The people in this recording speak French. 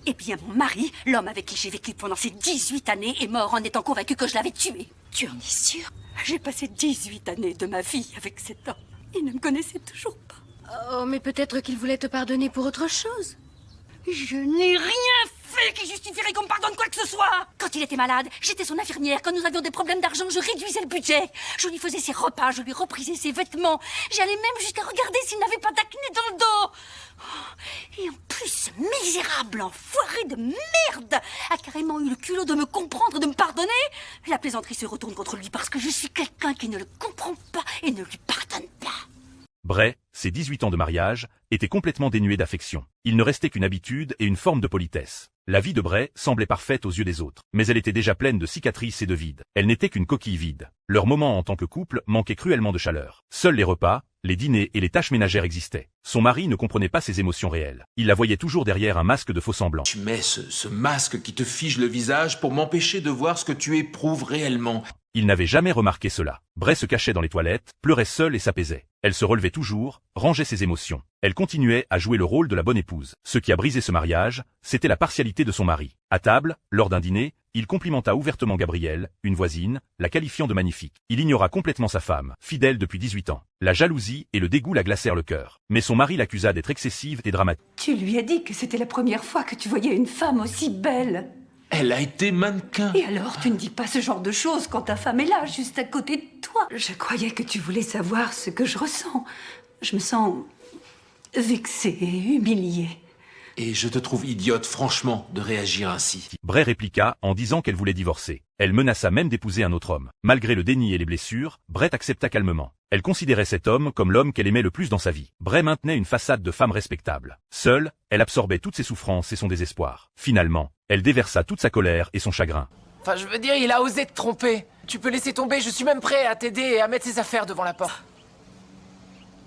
Eh bien, mon mari, l'homme avec qui j'ai vécu pendant ces 18 années, est mort en étant convaincu que je l'avais tué. Tu en es sûre? J'ai passé 18 années de ma vie avec cet homme. Il ne me connaissait toujours pas. Oh, mais peut-être qu'il voulait te pardonner pour autre chose. Je n'ai rien fait qui justifierait qu'on me pardonne quoi que ce soit. Quand il était malade, j'étais son infirmière. Quand nous avions des problèmes d'argent, je réduisais le budget. Je lui faisais ses repas, je lui reprisais ses vêtements. J'allais même jusqu'à regarder s'il n'avait pas d'acné dans le dos. Et en plus, ce misérable enfoiré de merde a carrément eu le culot de me comprendre, de me pardonner. La plaisanterie se retourne contre lui parce que je suis quelqu'un qui ne le comprend pas et ne lui pardonne pas. Bray, ses 18 ans de mariage, étaient complètement dénués d'affection. Il ne restait qu'une habitude et une forme de politesse. La vie de Bray semblait parfaite aux yeux des autres, mais elle était déjà pleine de cicatrices et de vides. Elle n'était qu'une coquille vide. Leurs moments en tant que couple manquaient cruellement de chaleur. Seuls les repas, les dîners et les tâches ménagères existaient. Son mari ne comprenait pas ses émotions réelles. Il la voyait toujours derrière un masque de faux semblant. Tu mets ce masque qui te fige le visage pour m'empêcher de voir ce que tu éprouves réellement. Il n'avait jamais remarqué cela. Bray se cachait dans les toilettes, pleurait seul et s'apaisait. Elle se relevait toujours, rangeait ses émotions. Elle continuait à jouer le rôle de la bonne épouse. Ce qui a brisé ce mariage, c'était la partialité de son mari. À table, lors d'un dîner, il complimenta ouvertement Gabrielle, une voisine, la qualifiant de magnifique. Il ignora complètement sa femme, fidèle depuis 18 ans. La jalousie et le dégoût la glacèrent le cœur. Mais son mari l'accusa d'être excessive et dramatique. Tu lui as dit que c'était la première fois que tu voyais une femme aussi belle. Elle a été mannequin. Et alors, tu ne dis pas ce genre de choses quand ta femme est là, juste à côté de toi. Je croyais que tu voulais savoir ce que je ressens. Je me sens vexée et humiliée. Et je te trouve idiote, franchement, de réagir ainsi. Bray répliqua en disant qu'elle voulait divorcer. Elle menaça même d'épouser un autre homme. Malgré le déni et les blessures, Bray accepta calmement. Elle considérait cet homme comme l'homme qu'elle aimait le plus dans sa vie. Bray maintenait une façade de femme respectable. Seule, elle absorbait toutes ses souffrances et son désespoir. Finalement, elle déversa toute sa colère et son chagrin. Enfin, je veux dire, il a osé te tromper. Tu peux laisser tomber, je suis même prêt à t'aider et à mettre ses affaires devant la porte.